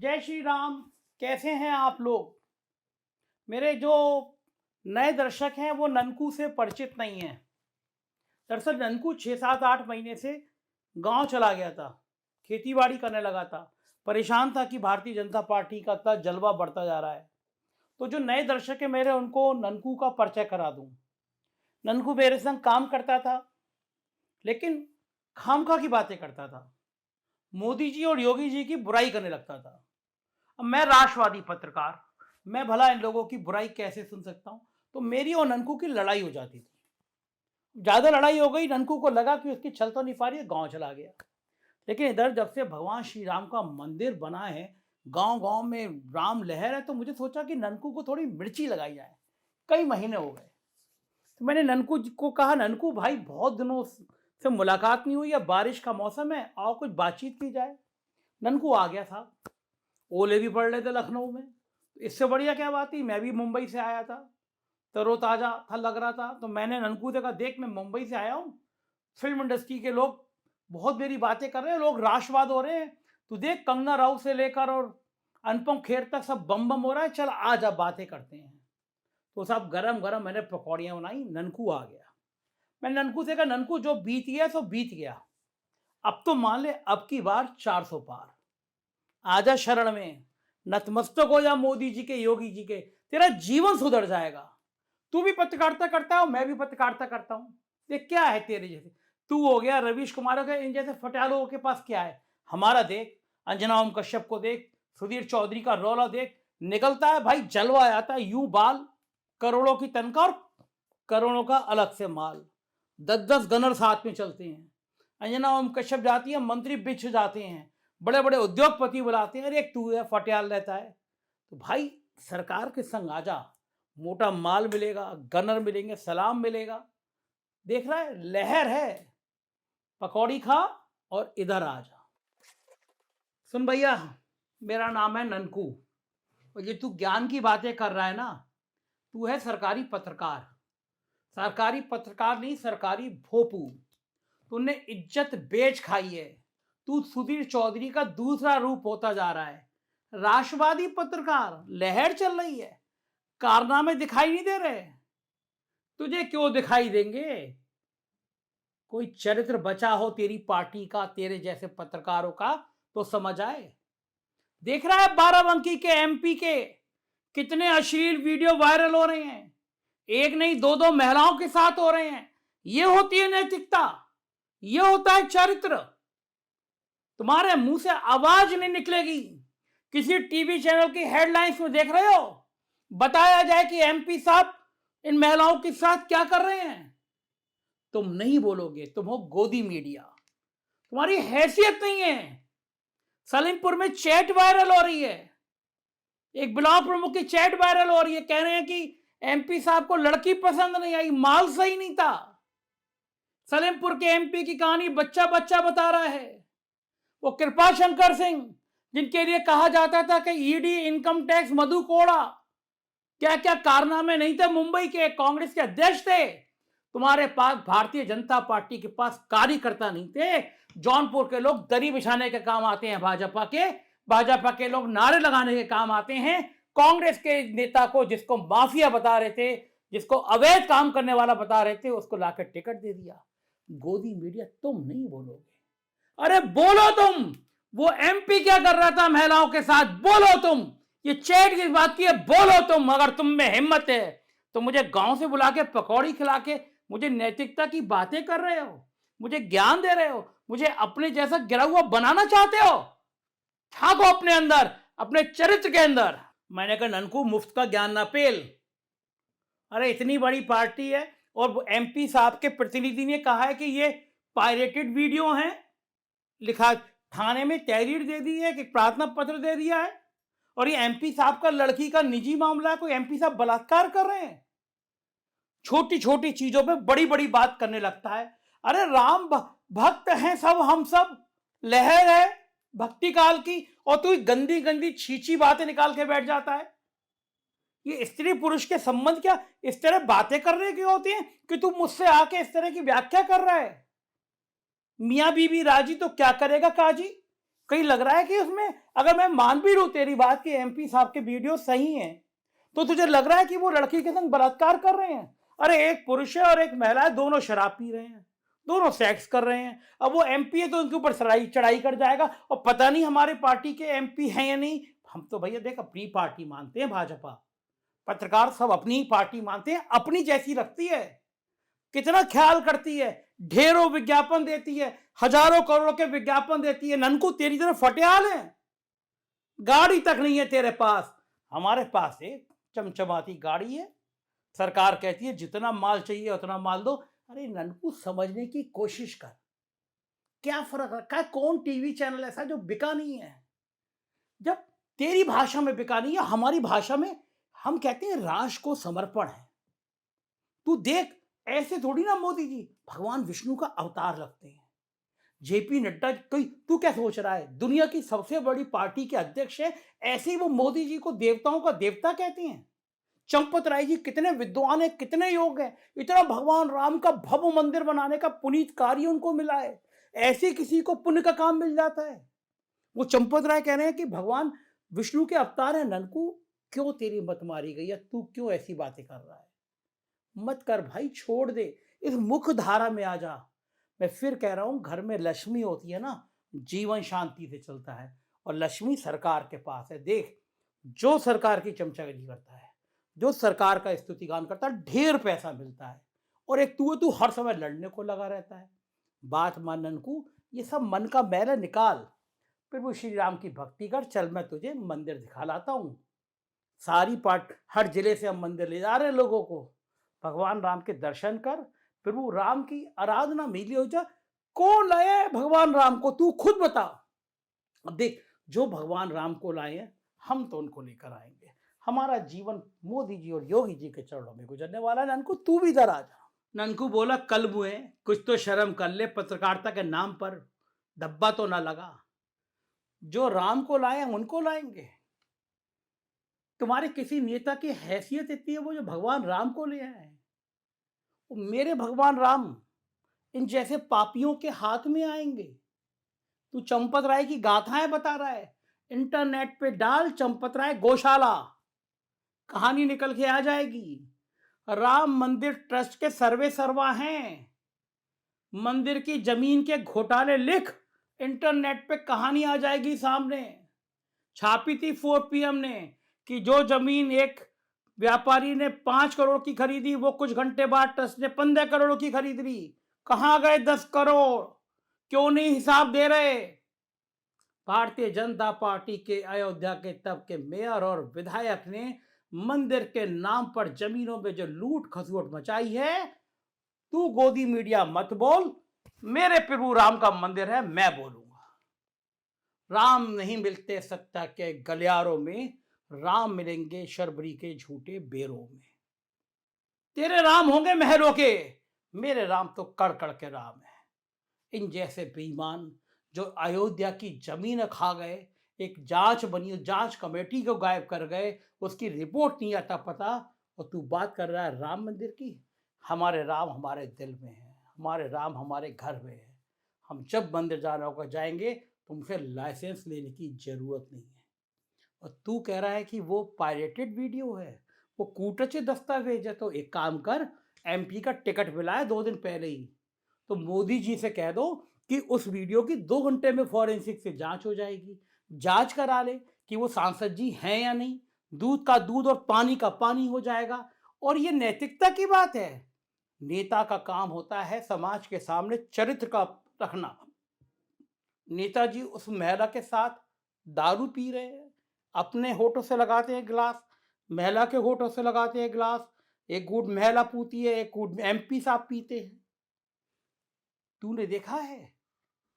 जय श्री राम। कैसे हैं आप लोग? मेरे जो नए दर्शक हैं वो ननकू से परिचित नहीं हैं। दरअसल ननकू 6 7 8 महीने से गांव चला गया था, खेतीबाड़ी करने लगा था, परेशान था कि भारतीय जनता पार्टी का इतना जलवा बढ़ता जा रहा है। तो जो नए दर्शक है मेरे, उनको ननकू का परिचय करा दूं। ननकू मेरे संग काम करता था, लेकिन खामखा की बातें करता था, मोदी जी और योगी जी की बुराई करने लगता था। अब मैं राष्ट्रवादी पत्रकार, मैं भला इन लोगों की बुराई कैसे सुन सकता हूं? तो मेरी और ननकू की लड़ाई हो जाती थी। ज्यादा लड़ाई हो गई, ननकू को लगा कि उसकी छल तो नहीं पा रही है, गांव चला गया। लेकिन इधर जब से भगवान श्री राम का मंदिर बना है, गांव गांव में राम लहर है, तो मुझे सोचा कि ननकू को थोड़ी मिर्ची लगाई जाए। कई महीने हो गए, तो मैंने ननकू को कहा, ननकू भाई बहुत दिनों से मुलाकात नहीं हुई है, बारिश का मौसम है, आओ कुछ बातचीत की जाए। ननकू आ गया था। ओले भी पड़ रहे थे लखनऊ में, इससे बढ़िया क्या बात थी। मैं भी मुंबई से आया था, तरोताजा था लग रहा था। तो मैंने ननकू से कहा, देख मैं मुंबई से आया हूँ, फिल्म इंडस्ट्री के लोग बहुत मेरी बातें कर रहे हैं, लोग राष्ट्रवाद हो रहे हैं, तू देख कंगना राउत से लेकर और अनुपम खेर तक सब बम बम हो रहा है, चल आज अब बातें करते हैं। तो सब गरम गरम मैंने पकौड़ियाँ बनाई, ननकू आ गया। मैं ननकू से कहा, ननकू जो बीत गया सो बीत गया, अब तो मान ले अब की बार 400 पार, आजा शरण में, नतमस्तक हो जा मोदी जी के, योगी जी के, तेरा जीवन सुधर जाएगा। तू भी पत्रकारिता करता है, मैं भी पत्रकारिता करता हूं। देख क्या है तेरे जैसे, तू हो गया, रवीश कुमार हो गया, इन जैसे फटालों के पास क्या है। हमारा देख, अंजना ओम कश्यप को देख, सुधीर चौधरी का रौला देख, निकलता है भाई, जलवा आता है, यूं बाल, करोड़ों की तनख्वाह और करोड़ों का अलग से माल, 10 10 गनर साथ में चलते हैं। अंजना ओम कश्यप जाती है, मंत्री बिछ जाते हैं, बड़े बड़े उद्योगपति बुलाते हैं, अरे एक तू है फटियाल रहता है। तो भाई सरकार के संग आजा, मोटा माल मिलेगा, गनर मिलेंगे, सलाम मिलेगा। देख रहा है, लहर है, पकौड़ी खा और इधर आ जा। सुन भैया, मेरा नाम है ननकू, और ये तू ज्ञान की बातें कर रहा है ना, तू है सरकारी पत्रकार। सरकारी पत्रकार नहीं, सरकारी भोपू। तूने इज्जत बेच खाई है। तू सुधीर चौधरी का दूसरा रूप होता जा रहा है। राष्ट्रवादी पत्रकार, लहर चल रही है, कारनामे दिखाई नहीं दे रहे। तुझे क्यों दिखाई देंगे? कोई चरित्र बचा हो तेरी पार्टी का, तेरे जैसे पत्रकारों का, तो समझ आए। देख रहा है बाराबंकी के एमपी के कितने अश्लील वीडियो वायरल हो रहे हैं, एक नहीं दो दो महिलाओं के साथ हो रहे हैं। ये होती है नैतिकता, ये होता है चरित्र। तुम्हारे मुंह से आवाज नहीं निकलेगी। किसी टीवी चैनल की हेडलाइंस में देख रहे हो, बताया जाए कि एमपी साहब इन महिलाओं के साथ क्या कर रहे हैं, तुम नहीं बोलोगे। तुम हो गोदी मीडिया, तुम्हारी हैसियत नहीं है। सलीमपुर में चैट वायरल हो रही है, एक ब्लॉक प्रमुख की चैट वायरल हो रही है, कह रहे हैं कि एमपी साहब को लड़की पसंद नहीं आई, माल सही नहीं था। सलेमपुर के एमपी की कहानी बच्चा बच्चा बता रहा है। वो कृपा शंकर सिंह, जिनके लिए कहा जाता था कि ED, income tax, Madhu Koda, क्या क्या कारनामे नहीं थे, मुंबई के कांग्रेस के अध्यक्ष थे। तुम्हारे पास भारतीय जनता पार्टी के पास कार्यकर्ता नहीं थे। जौनपुर के लोग दरी बिछाने के काम आते हैं, भाजपा के लोग नारे लगाने के काम आते हैं। कांग्रेस के नेता को, जिसको माफिया बता रहे थे, जिसको अवैध काम करने वाला बता रहे थे, उसको लाकर टिकट दे दिया। गोदी मीडिया, तुम नहीं बोलोगे। अरे बोलो तुम, वो एमपी क्या कर रहा था महिलाओं के साथ, बोलो तुम। ये चैट की बात की है, बोलो तुम। अगर तुम में हिम्मत है तो मुझे गांव से बुला के पकौड़ी खिला के मुझे नैतिकता की बातें कर रहे हो, मुझे ज्ञान दे रहे हो, मुझे अपने जैसा गिरा हुआ बनाना चाहते हो। ठाको अपने अंदर, अपने चरित्र के अंदर। मैंने कहा, ननकू मुफ्त का ज्ञान ना पेल। अरे इतनी बड़ी पार्टी है, और एमपी साहब के प्रतिनिधि ने कहा है कि ये पायरेटेड वीडियो हैं, लिखा, थाने में तहरीर दे दी है, कि प्रार्थना पत्र दे दिया है, और ये एमपी साहब का लड़की का निजी मामला है, कोई एमपी साहब बलात्कार कर रहे हैं। छोटी छोटी चीजों पे बड़ी बड़ी बात करने लगता है। अरे राम भक्त हैं सब, हम सब, लहर है भक्ति काल की, और तू गंदी गंदी छीची बातें निकाल के बैठ जाता है। ये स्त्री पुरुष के संबंध क्या इस तरह बातें करने की होती हैं कि तू मुझसे आके इस तरह की व्याख्या कर रहा है? मियां बीबी राजी तो क्या करेगा काजी? कहीं लग रहा है कि उसमें, अगर मैं मान भी लूं तेरी बात कि एमपी साहब के वीडियो सही हैं, तो तुझे लग रहा है कि वो लड़की के संग बलात्कार कर रहे हैं? अरे एक पुरुष है और एक महिला है, दोनों शराब पी रहे हैं, दोनों सेक्स कर रहे हैं। अब वो एमपी है तो उनके ऊपर चढ़ाई चढ़ाई कर जाएगा, और पता नहीं हमारे पार्टी के एमपी हैं या नहीं। हम तो भैया देख अपनी पार्टी मानते हैं, भाजपा, पत्रकार सब अपनी ही पार्टी मानते हैं, अपनी जैसी रखती है, कितना ख्याल करती है, ढेरों विज्ञापन देती है, हजारों करोड़ों के विज्ञापन देती है। ननकू तेरी तरफ फटियाल है, गाड़ी तक नहीं है तेरे पास। हमारे पास एक चमचमाती गाड़ी है, सरकार कहती है जितना माल चाहिए उतना माल दो। अरे ननकू समझने की कोशिश कर, क्या फर्क रखा है? कौन टीवी चैनल ऐसा जो बिका नहीं है? जब तेरी भाषा में बिका नहीं है, हमारी भाषा में हम कहते हैं राष्ट्र को समर्पण है। तू देख, ऐसे थोड़ी ना मोदी जी भगवान विष्णु का अवतार लगते हैं। जेपी नड्डा, कोई तू क्या सोच रहा है दुनिया की सबसे बड़ी पार्टी के अध्यक्ष है, ऐसे ही वो मोदी जी को देवताओं का देवता कहते हैं। चंपत राय जी कितने विद्वान है, कितने योग है, इतना भगवान राम का भव्य मंदिर बनाने का पुनीत कार्य उनको मिला है। ऐसे किसी को पुण्य का काम मिल जाता है? वो चंपत राय कह रहे हैं कि भगवान विष्णु के अवतार है। ननकू क्यों तेरी मत मारी गई है? तू क्यों ऐसी बातें कर रहा है? मत कर भाई, छोड़ दे, इस मुख्य धारा में आ जा। मैं फिर कह रहा हूं, घर में लक्ष्मी होती है ना, जीवन शांति से चलता है, और लक्ष्मी सरकार के पास है। देख, जो सरकार की चमचागिरी करता है, जो सरकार का स्तुतिगान करता है, ढेर पैसा मिलता है। और एक तू हर समय लड़ने को लगा रहता है। बात मान ननकू, ये सब मन का मैला निकाल, प्रभु श्री राम की भक्ति कर। चल मैं तुझे मंदिर दिखा लाता हूँ। सारी पार्ट हर जिले से हम मंदिर ले जा रहे हैं लोगों को। भगवान राम के दर्शन कर, प्रभु राम की आराधना मिली हो जा। कौन लाया है भगवान राम को, तू खुद बता। अब देख, जो भगवान राम को लाए हैं, हम तो उनको लेकर आएंगे। हमारा जीवन मोदी जी और योगी जी के चरणों में गुजरने वाला है। ननकू तू भी इधर आ जा। ननकू बोला, कल मुए कुछ तो शर्म कर ले, पत्रकारिता के नाम पर धब्बा तो ना लगा। जो राम को लाए हैं उनको लाएंगे। तुम्हारे किसी नेता की हैसियत इतनी है वो जो भगवान राम को ले आए हैं? मेरे भगवान राम इन जैसे पापियों के हाथ में आएंगे? तू चंपत राय की गाथाएं बता रहा है, इंटरनेट पे डाल चंपत राय गौशाला, कहानी निकल के आ जाएगी। राम मंदिर ट्रस्ट के सर्वे सर्वा हैं, मंदिर की जमीन के घोटाले लिख, इंटरनेट पे कहानी आ जाएगी सामने। छापी थी 4PM ने कि जो जमीन एक व्यापारी ने 5 करोड़ की खरीदी, वो कुछ घंटे बाद ट्रस्ट ने 15 करोड़ की खरीद ली। कहां गए 10 करोड़? क्यों नहीं हिसाब दे रहे? भारतीय जनता पार्टी के अयोध्या के तब के मेयर और विधायक ने मंदिर के नाम पर जमीनों में जो लूट खसोट मचाई है, तू गोदी मीडिया मत बोल। मेरे प्रभु राम का मंदिर है, मैं बोलूंगा। राम नहीं मिलते सत्ता के गलियारों में, राम मिलेंगे शर्बरी के झूठे बेरों में। तेरे राम होंगे महलों के, मेरे राम तो कड़ कड़ के राम है। इन जैसे बेईमान जो अयोध्या की जमीन खा गए, एक जांच बनी, जांच कमेटी को गायब कर गए, उसकी रिपोर्ट नहीं आता पता, और तू बात कर रहा है राम मंदिर की। हमारे राम हमारे दिल में है, हमारे राम हमारे घर में है। हम जब मंदिर जाना होगा जाएंगे, तुमसे लाइसेंस लेने की जरूरत नहीं है। और तू कह रहा है कि वो पायरेटेड वीडियो है, वो कूटचे दस्तावेज है। तो एक काम कर, MP का टिकट मिला है 2 दिन पहले ही, तो मोदी जी से कह दो कि उस वीडियो की 2 घंटे में फॉरेंसिक से जांच हो जाएगी। जांच करा ले कि वो सांसद जी हैं या नहीं, दूध का दूध और पानी का पानी हो जाएगा। और ये नैतिकता की बात है। नेता का काम होता है समाज के सामने चरित्र का रखना। नेताजी उस महिला के साथ दारू पी रहे हैं, अपने होठों से लगाते हैं गिलास, महिला के होठों से लगाते हैं गिलास, एक घूंट महिला पीती है, एक घूंट MP साहब पीते हैं। तूने देखा है?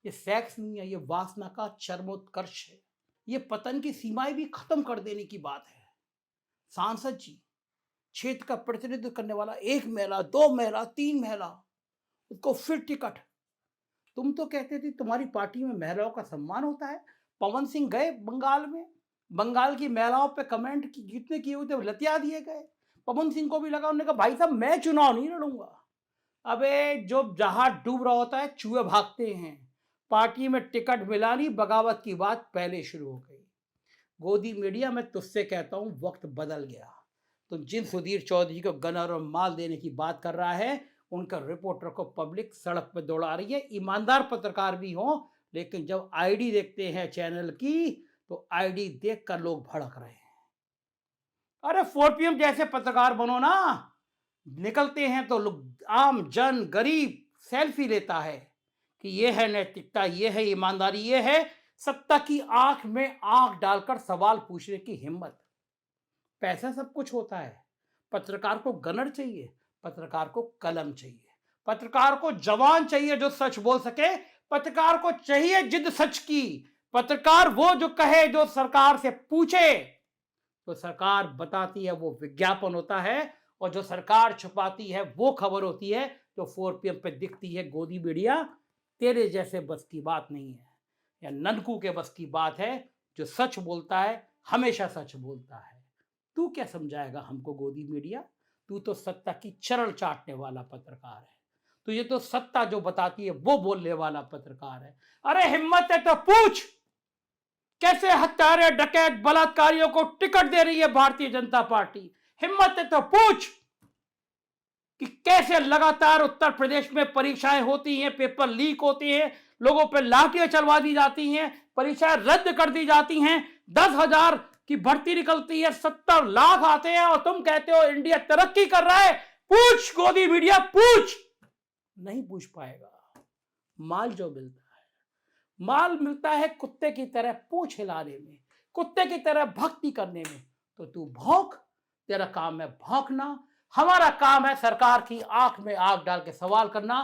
ये सेक्स नहीं है, ये वासना का चरमोत्कर्ष है। ये पतन की सीमाएं भी खत्म कर देने की बात है। सांसद जी, क्षेत्र का प्रतिनिधित्व करने वाला, 1 महिला, 2 महिला, 3 महिला, उसको फिर टिकट। तुम तो कहते थे तुम्हारी पार्टी में महिलाओं का सम्मान होता है। पवन सिंह गए बंगाल में, बंगाल की महिलाओं पे कमेंट जितने किए हुए थे लतिया दिए गए। पवन सिंह को भी लगा, उन्होंने कहा भाई साहब मैं चुनाव नहीं लड़ूंगा। अबे जो जहाज डूब रहा होता है चूहे भागते हैं, पार्टी में टिकट मिला नहीं, बगावत की बात पहले शुरू हो गई। गोदी मीडिया, मैं तुझसे कहता हूं वक्त बदल गया। तो जिन सुधीर चौधरी को गनर और माल देने की बात कर रहा है, उनका रिपोर्टर को पब्लिक सड़क पर दौड़ा रही है। ईमानदार पत्रकार भी हों, लेकिन जब आईडी देखते हैं चैनल की, तो आईडी देखकर लोग भड़क रहे हैं। अरे 4 PM जैसे पत्रकार बनो ना। निकलते हैं तो लोग, आम जन गरीब सेल्फी लेता है कि ये है नैतिकता, ये है ईमानदारी, ये है सत्ता की आंख में आंख डालकर सवाल पूछने की हिम्मत। पैसा सब कुछ होता है। पत्रकार को गनर चाहिए, पत्रकार को कलम चाहिए, पत्रकार को जवान चाहिए जो सच बोल सके, पत्रकार को चाहिए जिद सच की, पत्रकार वो जो कहे, जो सरकार से पूछे तो सरकार बताती है वो विज्ञापन होता है, और जो सरकार छुपाती है वो खबर होती है जो 4 PM पे दिखती है। गोदी मीडिया, तेरे जैसे बस की बात नहीं है, या ननकू के बस की बात है, जो सच बोलता है हमेशा सच बोलता है। तू क्या समझाएगा हमको गोदी मीडिया? तू तो सत्ता की चरण चाटने वाला पत्रकार है। तो ये तो सत्ता जो बताती है वो बोलने वाला पत्रकार है। अरे हिम्मत है तो पूछ, कैसे हत्यारे, डकैत, बलात्कारियों को टिकट दे रही है भारतीय जनता पार्टी? हिम्मत है तो पूछ कि कैसे लगातार उत्तर प्रदेश में परीक्षाएं होती हैं, पेपर लीक होते हैं, लोगों पर लाठियां चलवा दी जाती हैं, परीक्षाएं रद्द कर दी जाती हैं, 10,000 की भर्ती निकलती है, 70 लाख आते हैं, और तुम कहते हो इंडिया तरक्की कर रहा है। पूछ गोदी मीडिया, पूछ। नहीं पूछ पाएगा। माल जो मिलता है, माल मिलता है कुत्ते की तरह पूंछ हिलाने में, कुत्ते की तरह भक्ति करने में। तो तू भौंक, तेरा काम है भौंकना, हमारा काम है सरकार की आंख में आंख डाल के सवाल करना।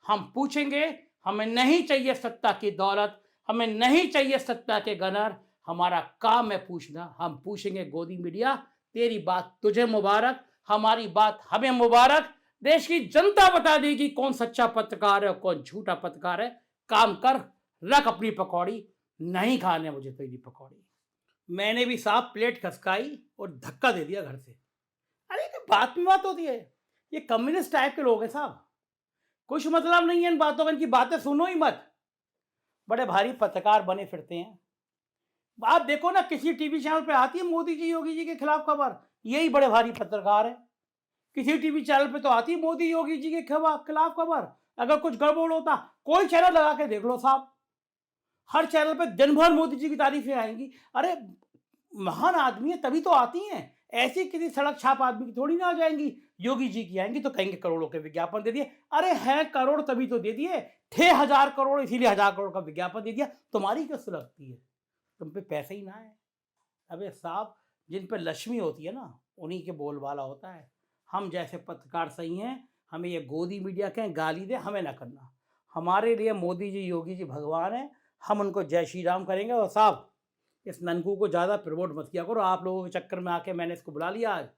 हम पूछेंगे, हमें नहीं चाहिए सत्ता की दौलत, हमें नहीं चाहिए सत्ता के गनर, हमारा काम है पूछना। हम पूछेंगे। गोदी मीडिया, तेरी बात तुझे मुबारक, हमारी बात हमें मुबारक। देश की जनता बता देगी कौन सच्चा पत्रकार है और कौन झूठा पत्रकार है। काम कर, रख अपनी पकौड़ी, नहीं खाने मुझे तेरी पकौड़ी। मैंने भी साहब प्लेट खसकाई और धक्का दे दिया घर से। अरे ये बात में बात होती है, ये कम्युनिस्ट टाइप के लोग हैं साहब, कुछ मतलब नहीं है इन बातों का, इनकी बातें सुनो ही मत। बड़े भारी पत्रकार बने फिरते हैं। आप देखो ना, किसी टीवी चैनल पे आती है मोदी जी योगी जी के खिलाफ खबर, यही बड़े भारी पत्रकार है। किसी टीवी चैनल पे तो आती है मोदी योगी जी के खिलाफ खबर। अगर कुछ गड़बड़ होता, कोई चैनल लगा के देख लो साहब, हर चैनल पे दिन भर मोदी जी की तारीफें आएंगी। अरे महान आदमी है तभी तो आती हैं, ऐसी किसी सड़क छाप आदमी की थोड़ी ना आ जाएंगी। योगी जी की आएंगी तो कहेंगे करोड़ों के विज्ञापन दे दिए। अरे हैं करोड़ तभी तो दे दिए थे, 1000 करोड़ इसीलिए 1000 करोड़ का विज्ञापन दे दिया। तुम्हारी क्यों सुलगती है? तुम पे पैसे ही ना है। अबे साहब, जिन पे लक्ष्मी होती है ना, उन्हीं के बोलबाला होता है। हम जैसे पत्रकार सही हैं, हमें ये गोदी मीडिया कहें गाली दे, हमें ना करना। हमारे लिए मोदी जी योगी जी भगवान है, हम उनको जय श्री राम करेंगे। और साहब, इस ननकू को ज़्यादा प्रमोट मत किया करो। आप लोगों के चक्कर में आके मैंने इसको बुला लिया, आज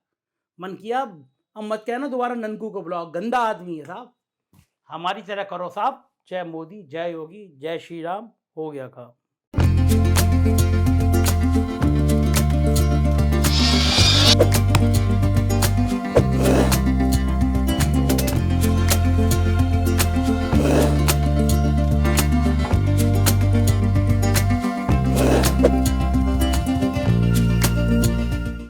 मन किया, अब मत कहना दोबारा ननकू को बुलाओ, गंदा आदमी है साहब। हमारी तरह करो साहब। जय मोदी, जय योगी, जय श्री राम, हो गया काम।